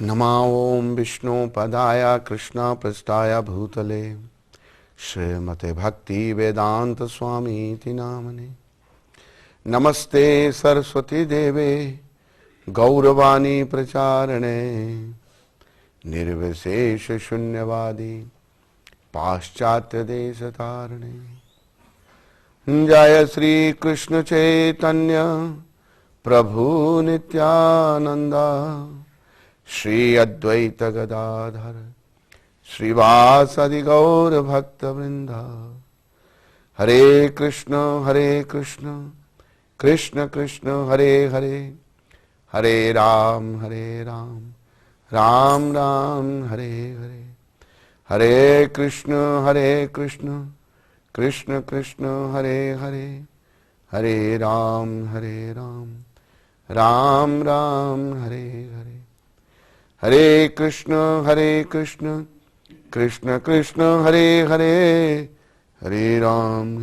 नमो ओं विष्णुपदाय कृष्णपृष्ठाय भूतले श्रीमते भक्ति वेदांत स्वामीति नामने। नमस्ते सरस्वती देवे गौरवाणी प्रचारणे निर्विशेष शून्यवादी पाश्चात्य देश तारणे। जय श्री कृष्ण चैतन्य प्रभु नित्यानंदा श्री अद्वैत गदाधर श्रीवासदि गौर भक्त वृंदा। हरे कृष्ण कृष्ण कृष्ण हरे हरे, हरे राम राम राम हरे हरे। हरे कृष्ण कृष्ण कृष्ण हरे हरे, हरे राम राम राम हरे हरे। हरे कृष्ण कृष्ण कृष्ण हरे हरे, हरे राम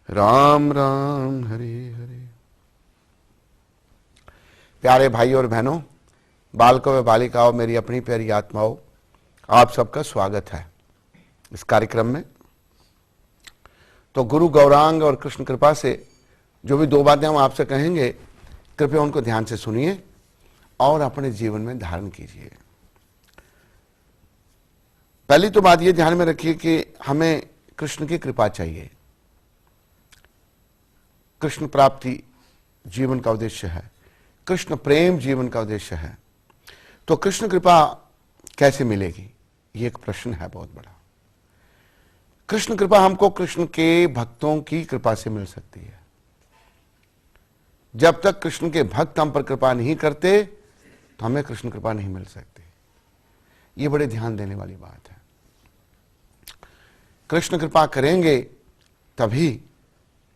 राम राम हरे हरे। प्यारे भाइयों और बहनों, बालकों व बालिकाओं, मेरी अपनी प्यारी आत्माओं, आप सबका स्वागत है इस कार्यक्रम में। तो गुरु गौरांग और कृष्ण कृपा से जो भी दो बातें हम आपसे कहेंगे, कृपया उनको ध्यान से सुनिए और अपने जीवन में धारण कीजिए। पहली तो बात ये ध्यान में रखिए कि हमें कृष्ण की कृपा चाहिए। कृष्ण प्राप्ति जीवन का उद्देश्य है, कृष्ण प्रेम जीवन का उद्देश्य है। तो कृष्ण कृपा कैसे मिलेगी, ये एक प्रश्न है बहुत बड़ा। कृष्ण कृपा हमको कृष्ण के भक्तों की कृपा से मिल सकती है। जब तक कृष्ण के भक्त हम पर कृपा नहीं करते तो हमें कृष्ण कृपा नहीं मिल सकती। ये बड़े ध्यान देने वाली बात है। कृष्ण कृपा करेंगे तभी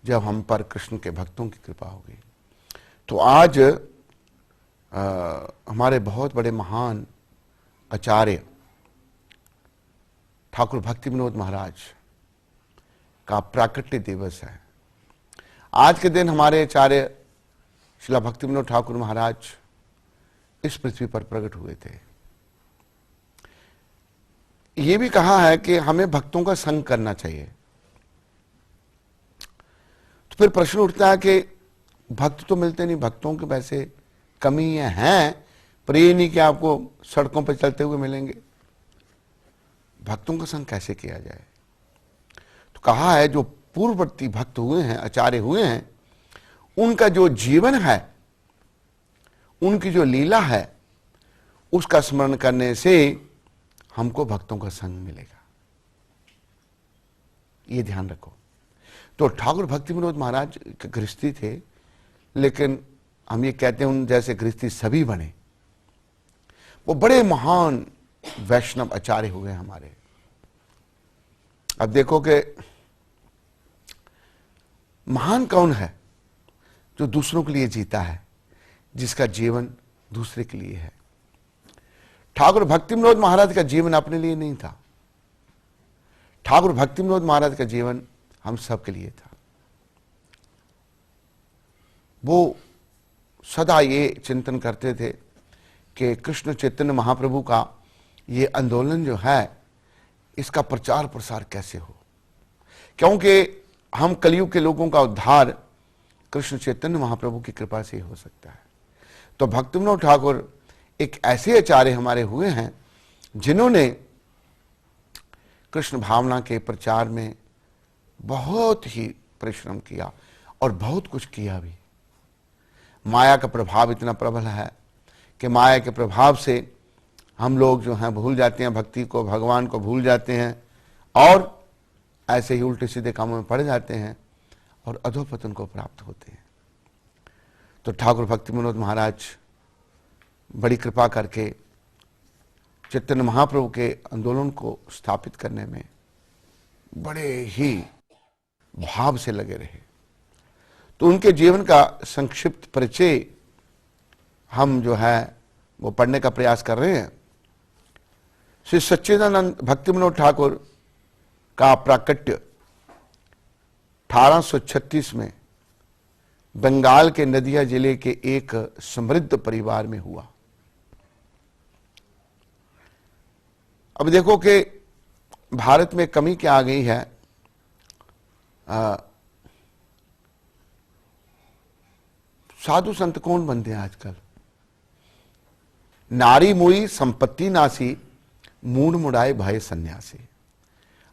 जब हम पर कृष्ण के भक्तों की कृपा होगी। तो आज हमारे बहुत बड़े महान आचार्य ठाकुर भक्ति विनोद महाराज का प्राकट्य दिवस है। आज के दिन हमारे आचार्य श्रील भक्ति विनोद ठाकुर महाराज इस पृथ्वी पर प्रकट हुए थे। यह भी कहा है कि हमें भक्तों का संग करना चाहिए। तो फिर प्रश्न उठता है कि भक्त तो मिलते नहीं, भक्तों के वैसे कमी हैं, पर ये नहीं कि आपको सड़कों पर चलते हुए मिलेंगे। भक्तों का संग कैसे किया जाए? तो कहा है जो पूर्ववर्ती भक्त हुए हैं, आचार्य हुए हैं, उनका जो जीवन है, उनकी जो लीला है, उसका स्मरण करने से हमको भक्तों का संग मिलेगा। ये ध्यान रखो। तो ठाकुर भक्ति विनोद महाराज गृहस्थी थे, लेकिन हम ये कहते हैं उन जैसे गृहस्थी सभी बने। वो बड़े महान वैष्णव आचार्य हुए हमारे। अब देखो कि महान कौन है? जो दूसरों के लिए जीता है, जिसका जीवन दूसरे के लिए है। ठाकुर भक्ति विनोद महाराज का जीवन अपने लिए नहीं था। ठाकुर भक्ति विनोद महाराज का जीवन हम सब के लिए था। वो सदा ये चिंतन करते थे कि कृष्ण चैतन्य महाप्रभु का ये आंदोलन जो है, इसका प्रचार प्रसार कैसे हो, क्योंकि हम कलयुग के लोगों का उद्धार कृष्ण चैतन्य महाप्रभु की कृपा से ही हो सकता है। तो भक्ति विनोद ठाकुर एक ऐसे आचार्य हमारे हुए हैं जिन्होंने कृष्ण भावना के प्रचार में बहुत ही परिश्रम किया और बहुत कुछ किया भी। माया का प्रभाव इतना प्रबल है कि माया के प्रभाव से हम लोग जो हैं भूल जाते हैं भक्ति को, भगवान को भूल जाते हैं और ऐसे ही उल्टे सीधे कामों में पड़ जाते हैं और अधोपतन को प्राप्त होते हैं। तो ठाकुर भक्ति विनोद महाराज बड़ी कृपा करके चैतन्य महाप्रभु के आंदोलन को स्थापित करने में बड़े ही भाव से लगे रहे। तो उनके जीवन का संक्षिप्त परिचय हम जो है वो पढ़ने का प्रयास कर रहे हैं। श्री सच्चिदानंद भक्ति विनोद ठाकुर का प्राकट्य 1836 में बंगाल के नदिया जिले के एक समृद्ध परिवार में हुआ। अब देखो कि भारत में कमी क्या आ गई है, साधु संत कौन बनते हैं आजकल? नारी मुई संपत्ति नासी, मूड मुड़ाए भय सन्यासी।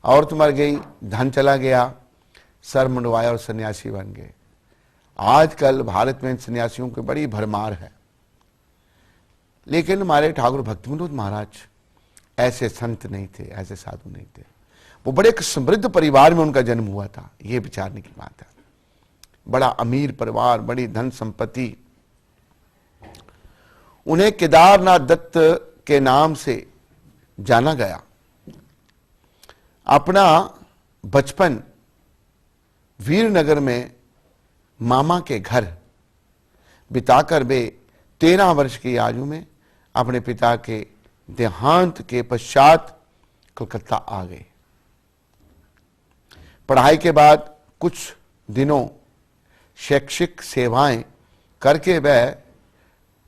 औरत मर गई, धन चला गया, सर मुंडवाया और सन्यासी बन गए। आजकल भारत में सन्यासियों की बड़ी भरमार है, लेकिन हमारे ठाकुर भक्ति विनोद महाराज ऐसे संत नहीं थे, ऐसे साधु नहीं थे। वो बड़े एक समृद्ध परिवार में उनका जन्म हुआ था, ये विचारने की बात है। बड़ा अमीर परिवार, बड़ी धन संपत्ति। उन्हें केदारनाथ दत्त के नाम से जाना गया। अपना बचपन वीरनगर में मामा के घर बिताकर वे 13 वर्ष की आयु में अपने पिता के देहांत के पश्चात कलकत्ता आ गए। पढ़ाई के बाद कुछ दिनों शैक्षिक सेवाएं करके वह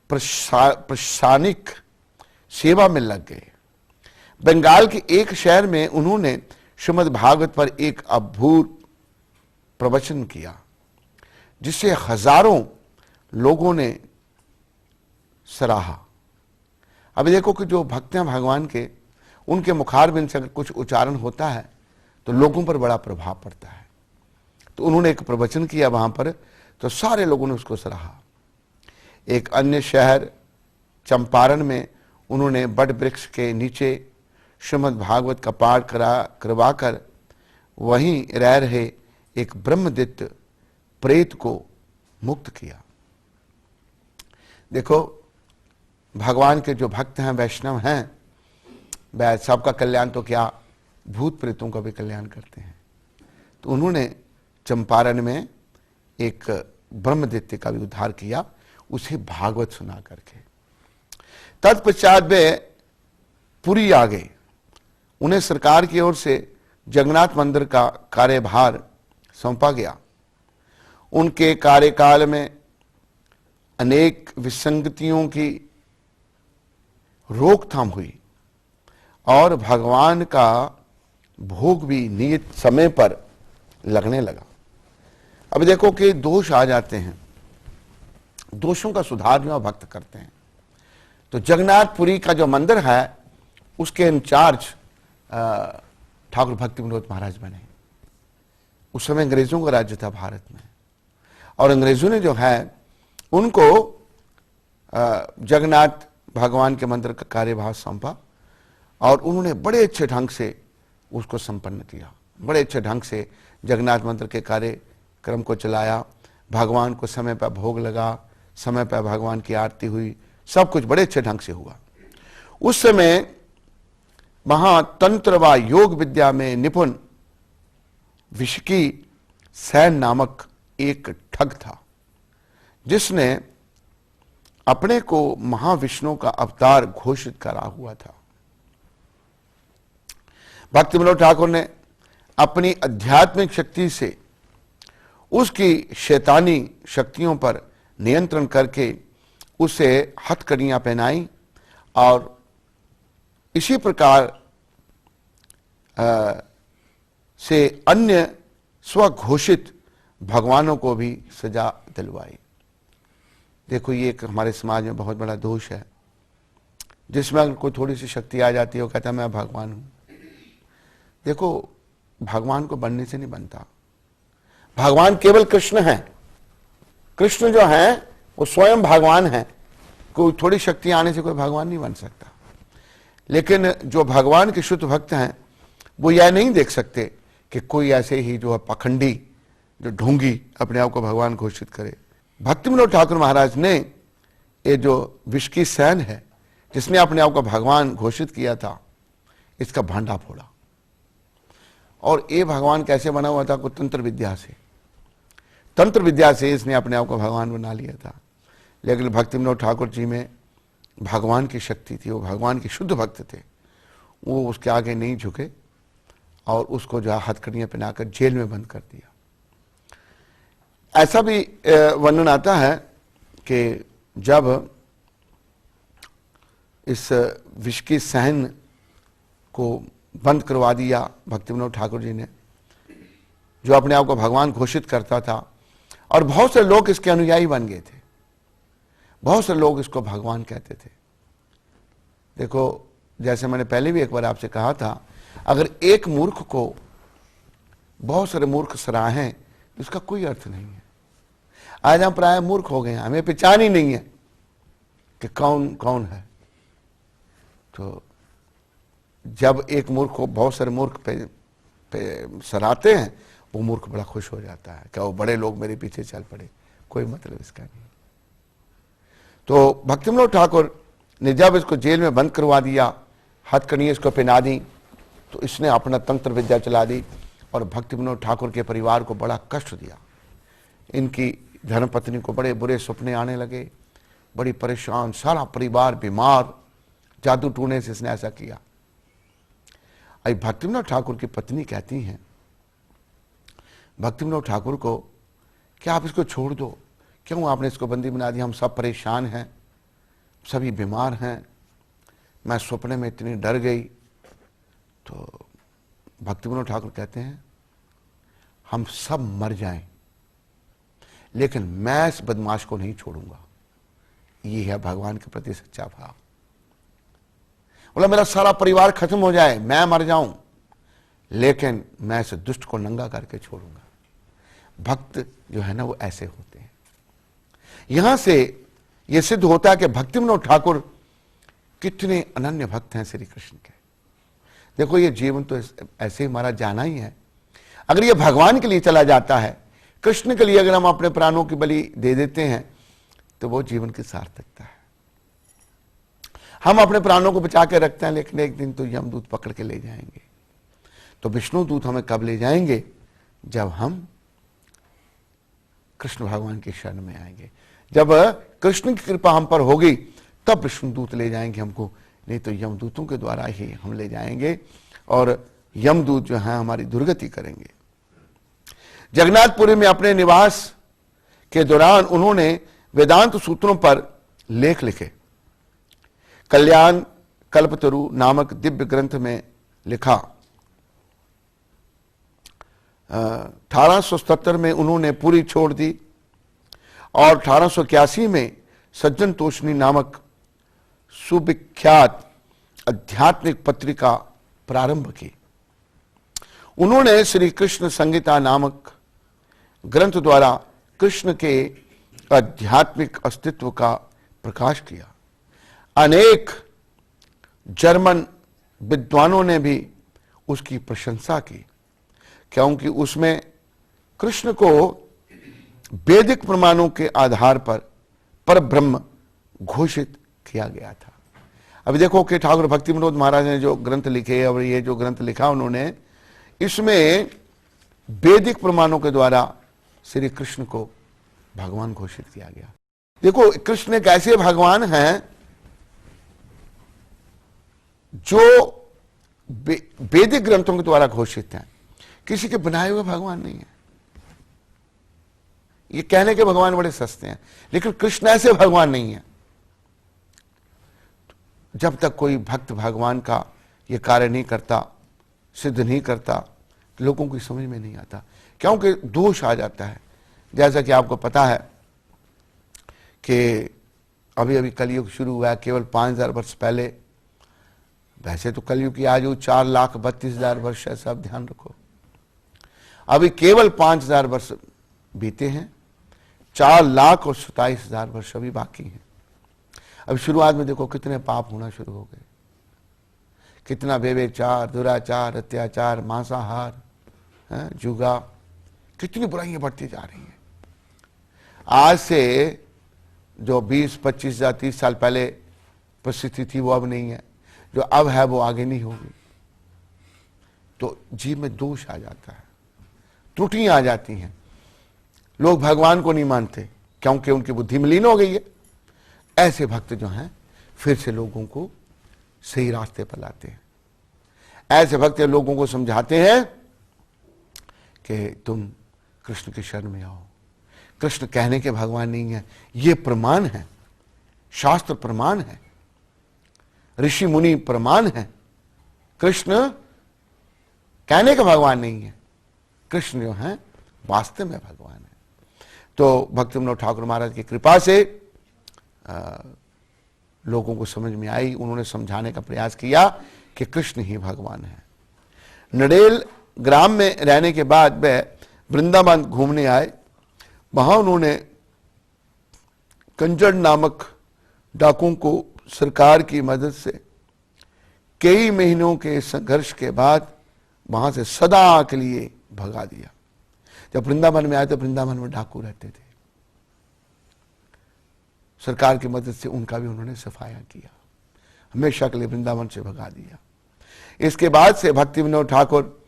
प्रशासनिक सेवा में लग गए। बंगाल के एक शहर में उन्होंने श्रीमद् भागवत पर एक अद्भुत प्रवचन किया, जिसे हजारों लोगों ने सराहा। अब देखो कि जो भक्त हैं भगवान के, उनके मुखारबिंद से अगर कुछ उच्चारण होता है तो लोगों पर बड़ा प्रभाव पड़ता है। तो उन्होंने एक प्रवचन किया वहां पर, तो सारे लोगों ने उसको सराहा। एक अन्य शहर चंपारण में उन्होंने बड़ वृक्ष के नीचे श्रीमद् भागवत का पाठ करवाकर वहीं रह रहे एक ब्रह्मदत्त प्रेत को मुक्त किया। देखो, भगवान के जो भक्त हैं, वैष्णव हैं, वह सबका कल्याण तो क्या, भूत प्रेतों का भी कल्याण करते हैं। तो उन्होंने चंपारण में एक ब्रह्मदत्त का भी उद्धार किया, उसे भागवत सुना करके। तत्पश्चात वे पुरी आ गए। उन्हें सरकार की ओर से जगन्नाथ मंदिर का कार्यभार सौंपा गया। उनके कार्यकाल में अनेक विसंगतियों की रोकथाम हुई और भगवान का भोग भी नियत समय पर लगने लगा। अब देखो कि दोष आ जाते हैं, दोषों का सुधार जो भक्त करते हैं। तो जगन्नाथपुरी का जो मंदिर है, उसके इंचार्ज ठाकुर भक्ति विनोद महाराज बने। उस समय अंग्रेजों का राज्य था भारत में, और अंग्रेजों ने जो है उनको जगन्नाथ भगवान के मंदिर का कार्यभार सौंपा, और उन्होंने बड़े अच्छे ढंग से उसको संपन्न किया। बड़े अच्छे ढंग से जगन्नाथ मंदिर के कार्यक्रम को चलाया। भगवान को समय पर भोग लगा, समय पर भगवान की आरती हुई, सब कुछ बड़े अच्छे ढंग से हुआ। उस समय वहां तंत्र व योग विद्या में निपुण विष्की सैन नामक एक ठग था, जिसने अपने को महाविष्णु का अवतार घोषित करा हुआ था। भक्ति विनोद ठाकुर ने अपनी आध्यात्मिक शक्ति से उसकी शैतानी शक्तियों पर नियंत्रण करके उसे हथकड़ियां पहनाई, और इसी प्रकार से अन्य स्वघोषित भगवानों को भी सजा दिलवाई। देखो, ये एक हमारे समाज में बहुत बड़ा दोष है, जिसमें अगर कोई थोड़ी सी शक्ति आ जाती है, वो कहता है मैं भगवान हूं। देखो, भगवान को बनने से नहीं बनता। भगवान केवल कृष्ण है। कृष्ण जो है वो स्वयं भगवान है। कोई थोड़ी शक्ति आने से कोई भगवान नहीं बन सकता। लेकिन जो भगवान के शुद्ध भक्त हैं, वो यह नहीं देख सकते कि कोई ऐसे ही जो है पखंडी, जो ढोंगी अपने आप को भगवान घोषित करे। भक्ति विनोद ठाकुर महाराज ने ये जो विष्की सैन है, जिसने अपने आप को भगवान घोषित किया था, इसका भांडा फोड़ा। और ये भगवान कैसे बना हुआ था? कुछ तंत्र विद्या से, तंत्र विद्या से इसने अपने आप को भगवान बना लिया था। लेकिन भक्ति विनोद ठाकुर जी में भगवान की शक्ति थी, वो भगवान के शुद्ध भक्त थे। वो उसके आगे नहीं झुके और उसको जो हथकड़ियां पहनाकर जेल में बंद कर दिया। ऐसा भी वर्णन आता है कि जब इस विष्की सहन को बंद करवा दिया भक्ति विनोद ठाकुर जी ने, जो अपने आप को भगवान घोषित करता था। और बहुत से लोग इसके अनुयायी बन गए थे, बहुत से लोग इसको भगवान कहते थे। देखो, जैसे मैंने पहले भी एक बार आपसे कहा था, अगर एक मूर्ख को बहुत सारे मूर्ख सराहें तो इसका कोई अर्थ नहीं है। आज हम प्राय मूर्ख हो गए हैं, हमें पहचान ही नहीं है कि कौन कौन है। तो जब एक मूर्ख को बहुत सारे मूर्ख पे सराहते हैं, वो मूर्ख बड़ा खुश हो जाता है, क्या वो बड़े लोग मेरे पीछे चल पड़े। कोई मतलब इसका नहीं। तो भक्ति विनोद ठाकुर ने जब इसको जेल में बंद करवा दिया, हथकड़ी इसको पहना दी, तो इसने अपना तंत्र विद्या चला दी और भक्ति विनोद ठाकुर के परिवार को बड़ा कष्ट दिया। इनकी धर्मपत्नी को बड़े बुरे सपने आने लगे, बड़ी परेशान, सारा परिवार बीमार, जादू टूने से इसने ऐसा किया। अभी भक्ति विनोद ठाकुर की पत्नी कहती हैं भक्ति विनोद ठाकुर को, क्या आप इसको छोड़ दो, क्यों आपने इसको बंदी बना दिया, हम सब परेशान हैं, सभी बीमार हैं, मैं सपने में इतनी डर गई। तो भक्ति विनोद ठाकुर कहते हैं, हम सब मर जाएं लेकिन मैं इस बदमाश को नहीं छोड़ूंगा। ये है भगवान के प्रति सच्चा भाव। बोला मेरा सारा परिवार खत्म हो जाए, मैं मर जाऊं, लेकिन मैं इस दुष्ट को नंगा करके छोड़ूंगा। भक्त जो है ना, वो ऐसे होते हैं। यहां से यह सिद्ध होता है कि भक्ति विनोद ठाकुर कितने अनन्य भक्त हैं श्री कृष्ण के। देखो, ये जीवन तो ऐसे ही हमारा जाना ही है। अगर ये भगवान के लिए चला जाता है, कृष्ण के लिए अगर हम अपने प्राणों की बलि दे देते हैं, तो वो जीवन की सार्थकता है। हम अपने प्राणों को बचा के रखते हैं, लेकिन एक दिन तो यमदूत पकड़ के ले जाएंगे। तो विष्णु दूत हमें कब ले जाएंगे? जब हम कृष्ण भगवान की शरण में आएंगे, जब कृष्ण की कृपा हम पर होगी, तब विष्णु दूत ले जाएंगे हमको। नहीं तो यमदूतों के द्वारा ही हम ले जाएंगे और यमदूत जो है हमारी दुर्गति करेंगे। जगन्नाथपुरी में अपने निवास के दौरान उन्होंने वेदांत सूत्रों पर लेख लिखे। कल्याण कल्पतरु नामक दिव्य ग्रंथ में लिखा। 1877 में उन्होंने पूरी छोड़ दी और 1881 में सज्जन तोषणी नामक सुविख्यात आध्यात्मिक पत्रिका प्रारंभ की। उन्होंने श्री कृष्ण संहिता नामक ग्रंथ द्वारा कृष्ण के आध्यात्मिक अस्तित्व का प्रकाश किया। अनेक जर्मन विद्वानों ने भी उसकी प्रशंसा की, क्योंकि उसमें कृष्ण को वैदिक प्रमाणों के आधार पर परब्रह्म घोषित किया गया था। अभी देखो कि ठाकुर भक्ति विनोद महाराज ने जो ग्रंथ लिखे और ये जो ग्रंथ लिखा उन्होंने, इसमें वैदिक प्रमाणों के द्वारा श्री कृष्ण को भगवान घोषित किया गया। देखो, कृष्ण एक ऐसे भगवान हैं जो वैदिक ग्रंथों के द्वारा घोषित हैं, किसी के बनाए हुए भगवान नहीं है। ये कहने के भगवान बड़े सस्ते हैं, लेकिन कृष्ण ऐसे भगवान नहीं है। जब तक कोई भक्त भगवान का ये कार्य नहीं करता, सिद्ध नहीं करता, लोगों की समझ में नहीं आता, क्योंकि दोष आ जाता है। जैसा कि आपको पता है कि अभी अभी कलयुग शुरू हुआ है, केवल 5000 वर्ष पहले। वैसे तो कलयुग की आयु 4,32,000 वर्ष है, सब ध्यान रखो। अभी केवल 5000 वर्ष बीते हैं, 4,27,000 वर्ष अभी बाकी हैं। अब शुरुआत में देखो कितने पाप होना शुरू हो गए, कितना व्यभिचार, दुराचार, अत्याचार, मांसाहार, जुगा, कितनी बुराइयां बढ़ती जा रही हैं। आज से जो 20, 25 या 30 साल पहले परिस्थिति थी वो अब नहीं है, जो अब है वो आगे नहीं होगी। तो जीव में दोष आ जाता है, त्रुटियां आ जाती हैं। लोग भगवान को नहीं मानते क्योंकि उनकी बुद्धि मलिन हो गई है। ऐसे भक्त जो हैं फिर से लोगों को सही रास्ते पर लाते हैं। ऐसे भक्त लोगों को समझाते हैं कि तुम कृष्ण की शरण में आओ। कृष्ण कहने के भगवान नहीं है, ये प्रमाण है, शास्त्र प्रमाण है, ऋषि मुनि प्रमाण है। कृष्ण कहने का भगवान नहीं है, कृष्ण जो है वास्तव में भगवान है। तो भक्ति विनोद ठाकुर महाराज की कृपा से लोगों को समझ में आई, उन्होंने समझाने का प्रयास किया कि कृष्ण ही भगवान है। नडेल ग्राम में रहने के बाद वह वृंदावन घूमने आए। वहां उन्होंने कंजर नामक डाकुओं को सरकार की मदद से कई महीनों के संघर्ष के बाद वहां से सदा के लिए भगा दिया। जब वृंदावन में आए तो वृंदावन में डाकू रहते थे, सरकार की मदद से उनका भी उन्होंने सफाया किया, हमेशा के लिए वृंदावन से भगा दिया। इसके बाद से भक्ति विनोद ठाकुर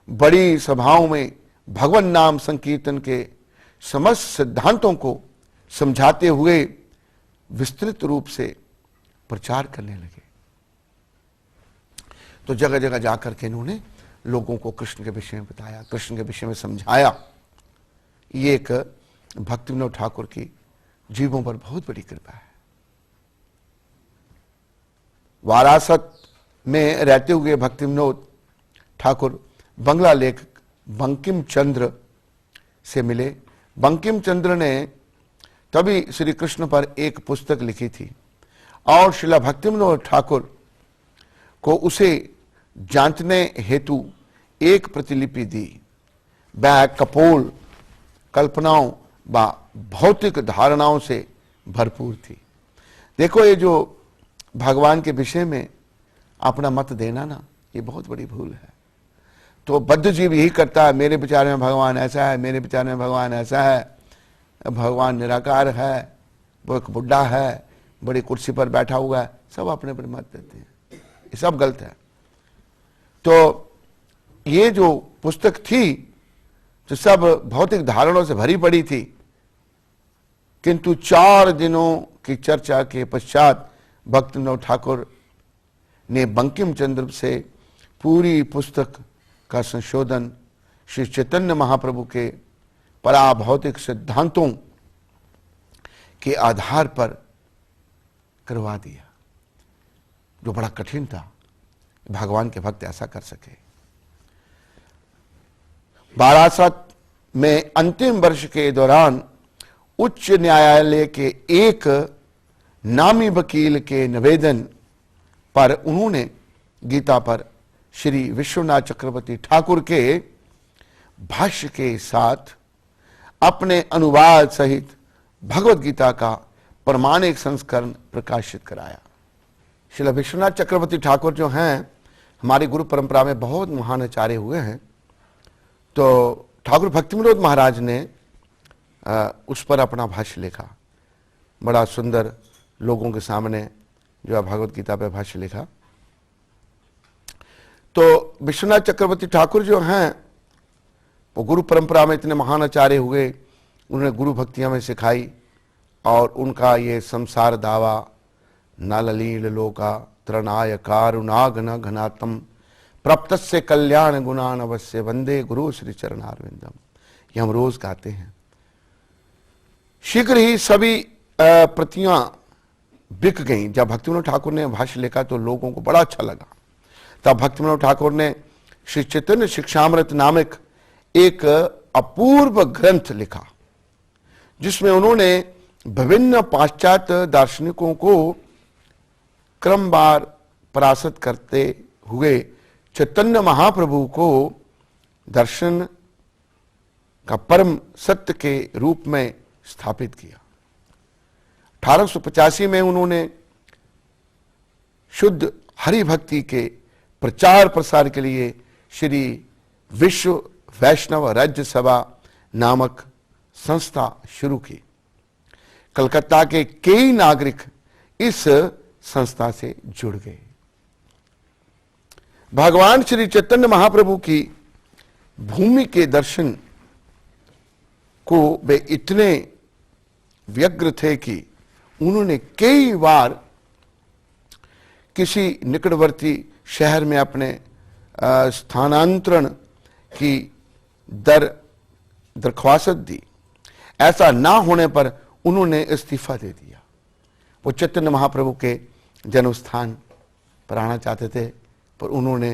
बड़ी सभाओं में भगवान नाम संकीर्तन के समस्त सिद्धांतों को समझाते हुए विस्तृत रूप से प्रचार करने लगे। तो जगह जगह जाकर के इन्होंने लोगों को कृष्ण के विषय में बताया, कृष्ण के विषय में समझाया। ये एक भक्ति विनोद ठाकुर की जीवों पर बहुत बड़ी कृपा है। वारासत में रहते हुए भक्ति विनोद ठाकुर बंगला लेखक बंकिम चंद्र से मिले। बंकिम चंद्र ने तभी श्री कृष्ण पर एक पुस्तक लिखी थी और श्रीला भक्ति विनोद ठाकुर को उसे जांचने हेतु एक प्रतिलिपि दी। वह कपोल कल्पनाओं व भौतिक धारणाओं से भरपूर थी। देखो, ये जो भगवान के विषय में अपना मत देना ना, ये बहुत बड़ी भूल है। तो बद्ध जीव यही करता है, मेरे विचार में भगवान ऐसा है, मेरे विचार में भगवान ऐसा है, भगवान निराकार है, वो एक बुढ़ा है, बड़ी कुर्सी पर बैठा हुआ है, सब अपने अपने मत देते हैं। ये सब गलत है। तो ये जो पुस्तक थी जो सब भौतिक धारणों से भरी पड़ी थी, किंतु 4 दिनों की चर्चा के पश्चात भक्ति विनोद ठाकुर ने बंकिम चंद्र से पूरी पुस्तक का संशोधन श्री चैतन्य महाप्रभु के पराभौतिक सिद्धांतों के आधार पर करवा दिया, जो बड़ा कठिन था। भगवान के भक्त ऐसा कर सके। बारासत में अंतिम वर्ष के दौरान उच्च न्यायालय के एक नामी वकील के निवेदन पर उन्होंने गीता पर श्री विश्वनाथ चक्रवर्ती ठाकुर के भाष्य के साथ अपने अनुवाद सहित भगवत गीता का प्रमाणिक संस्करण प्रकाशित कराया। श्री विश्वनाथ चक्रवर्ती ठाकुर जो हैं, हमारी गुरु परंपरा में बहुत महान आचार्य हुए हैं। तो ठाकुर भक्ति विनोद महाराज ने उस पर अपना भाष्य लिखा, बड़ा सुंदर, लोगों के सामने जो है भगवत गीता पे भाष्य लिखा। तो विश्वनाथ चक्रवर्ती ठाकुर जो हैं वो गुरु परंपरा में इतने महान आचार्य हुए, उन्होंने गुरु भक्तियां में सिखाई और उनका ये संसार दावा नललील लोका त्रणाय कारुणाघन घनातम प्रप्तस्य कल्याण गुणान अवश्य वंदे गुरु श्री चरणारविंदम, ये हम रोज गाते हैं। शीघ्र ही सभी प्रतियां बिक गईं। जब भक्ति विनोद ठाकुर ने भाष्य लिखा तो लोगों को बड़ा अच्छा लगा। तब भक्ति विनोद ठाकुर ने श्री चैतन्य शिक्षामृत नामक एक अपूर्व ग्रंथ लिखा, जिसमें उन्होंने विभिन्न पाश्चात्य दार्शनिकों को क्रमवार परास्त करते हुए चैतन्य महाप्रभु को दर्शन का परम सत्य के रूप में स्थापित किया। 1885 में उन्होंने शुद्ध हरि भक्ति के प्रचार प्रसार के लिए श्री विश्व वैष्णव राज्य सभा नामक संस्था शुरू की। कलकत्ता के कई नागरिक इस संस्था से जुड़ गए। भगवान श्री चैतन्य महाप्रभु की भूमि के दर्शन को वे इतने व्यग्र थे कि उन्होंने कई बार किसी निकटवर्ती शहर में अपने स्थानांतरण की दरख्वास्त दी। ऐसा ना होने पर उन्होंने इस्तीफा दे दिया। वो चैतन्य महाप्रभु के जन्म स्थान पर आना चाहते थे पर उन्होंने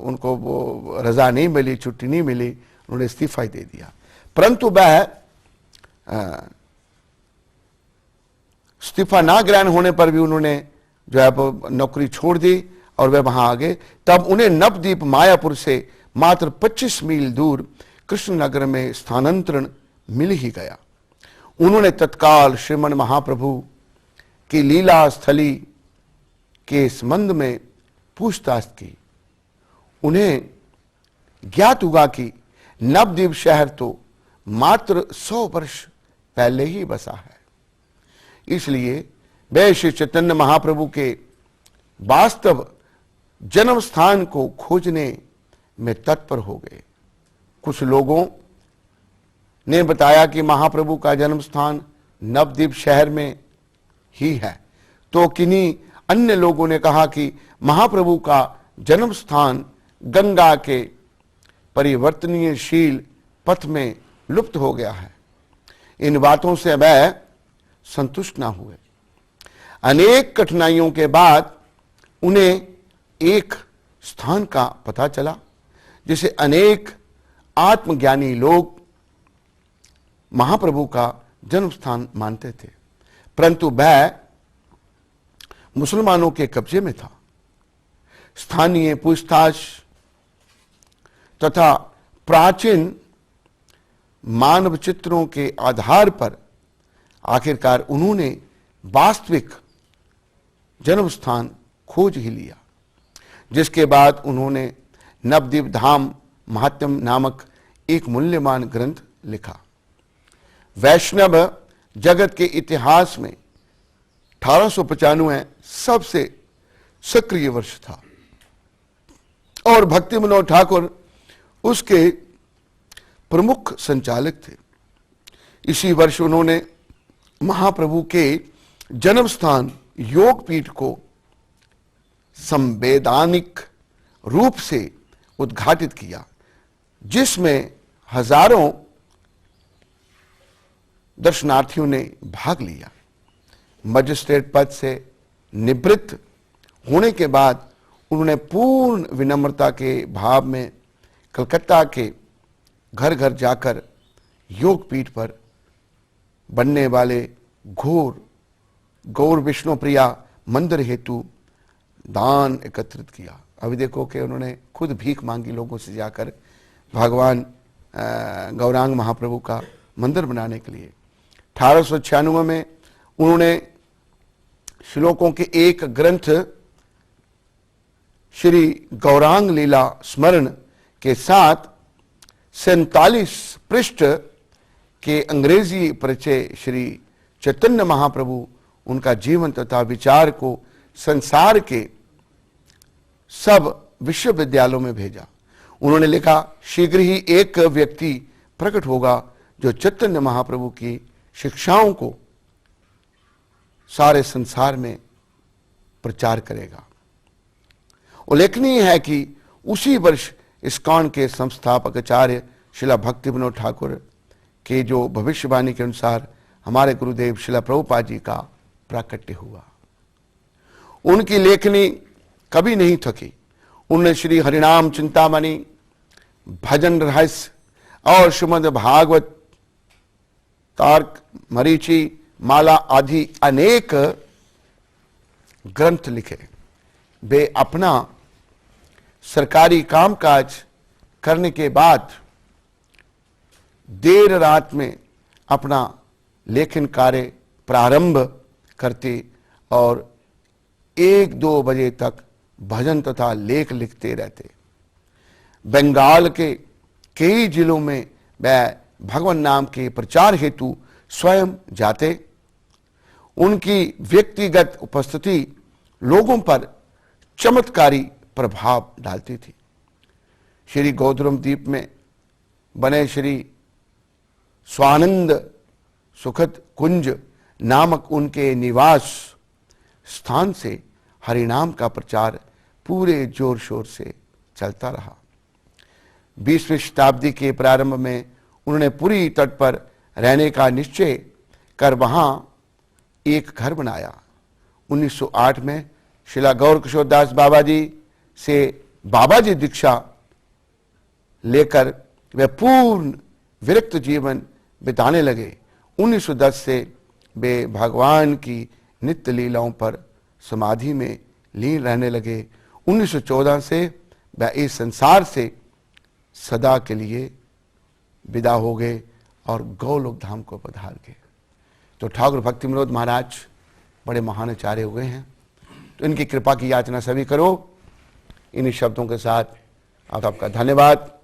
उनको वो रजा नहीं मिली, छुट्टी नहीं मिली, उन्होंने इस्तीफा ही दे दिया। परंतु वह इस्तीफा ना ग्रहण होने पर भी उन्होंने जो है वो नौकरी छोड़ दी और वे वहां आ गए। तब उन्हें नवद्वीप मायापुर से मात्र 25 मील दूर कृष्णनगर में स्थानांतरण मिल ही गया। उन्होंने तत्काल श्रीमन महाप्रभु की लीला स्थली के संबंध में पूछताछ की। उन्हें ज्ञात हुआ कि नवद्वीप शहर तो मात्र 100 वर्ष पहले ही बसा है। इसलिए वे श्री चैतन्य महाप्रभु के वास्तव जन्म स्थान को खोजने में तत्पर हो गए। कुछ लोगों ने बताया कि महाप्रभु का जन्म स्थान नवद्वीप शहर में ही है, तो किन्हीं अन्य लोगों ने कहा कि महाप्रभु का जन्म स्थान गंगा के परिवर्तनीयशील पथ में लुप्त हो गया है। इन बातों से वह संतुष्ट ना हुए। अनेक कठिनाइयों के बाद उन्हें एक स्थान का पता चला जिसे अनेक आत्मज्ञानी लोग महाप्रभु का जन्म स्थान मानते थे, परंतु वह मुसलमानों के कब्जे में था। स्थानीय पूछताछ तथा प्राचीन मानव चित्रों के आधार पर आखिरकार उन्होंने वास्तविक जन्म स्थान खोज ही लिया, जिसके बाद उन्होंने नवद्वीप धाम महात्म्य नामक एक मूल्यवान ग्रंथ लिखा। वैष्णव जगत के इतिहास में 1895 सबसे सक्रिय वर्ष था और भक्ति मनोहर ठाकुर उसके प्रमुख संचालक थे। इसी वर्ष उन्होंने महाप्रभु के जन्म स्थान योगपीठ को संवैधानिक रूप से उद्घाटित किया, जिसमें हजारों दर्शनार्थियों ने भाग लिया। मजिस्ट्रेट पद से निवृत्त होने के बाद उन्होंने पूर्ण विनम्रता के भाव में कलकत्ता के घर घर जाकर योगपीठ पर बनने वाले गौर विष्णुप्रिया मंदिर हेतु दान एकत्रित किया। अभी देखो कि उन्होंने खुद भीख मांगी लोगों से जाकर भगवान गौरांग महाप्रभु का मंदिर बनाने के लिए। 1896 में उन्होंने श्लोकों के एक ग्रंथ श्री गौरांग लीला स्मरण के साथ 47 पृष्ठ के अंग्रेजी परिचय श्री चैतन्य महाप्रभु उनका जीवन तथा विचार को संसार के सब विश्वविद्यालयों में भेजा। उन्होंने लिखा, शीघ्र ही एक व्यक्ति प्रकट होगा जो चैतन्य महाप्रभु की शिक्षाओं को सारे संसार में प्रचार करेगा। उल्लेखनीय है कि उसी वर्ष इस्कॉन के संस्थापक आचार्य श्रीला भक्ति विनोद ठाकुर के जो भविष्यवाणी के अनुसार हमारे गुरुदेव श्रीला प्रभुपाद जी का प्राकट्य हुआ। उनकी लेखनी कभी नहीं थकी। उन्होंने श्री हरिनाम चिंतामणि, भजन रहस्य और श्रीमद् भागवत, तार्क, मरीचि, माला आदि अनेक ग्रंथ लिखे। वे अपना सरकारी कामकाज करने के बाद देर रात में अपना लेखन कार्य प्रारंभ करते और 1-2 बजे तक भजन तथा लेख लिखते रहते। बंगाल के कई जिलों में वह भगवान नाम के प्रचार हेतु स्वयं जाते। उनकी व्यक्तिगत उपस्थिति लोगों पर चमत्कारी प्रभाव डालती थी। श्री गौतम द्वीप में बने श्री स्वानंद सुखद कुंज नामक उनके निवास स्थान से हरिनाम का प्रचार पूरे जोर शोर से चलता रहा। 20वीं शताब्दी के प्रारंभ में उन्होंने पुरी तट पर रहने का निश्चय कर वहां एक घर बनाया। 1908 में श्रीला गौर किशोर दास बाबा जी से बाबा जी दीक्षा लेकर वे पूर्ण विरक्त जीवन बिताने लगे। 1910 से वे भगवान की नित्य लीलाओं पर समाधि में लीन रहने लगे। 1914 से वे इस संसार से सदा के लिए विदा हो गए और गौलोक धाम को पधार गए। तो ठाकुर भक्ति विनोद महाराज बड़े महान आचार्य हुए हैं, तो इनकी कृपा की याचना सभी करो। इन्हीं शब्दों के साथ आपका धन्यवाद।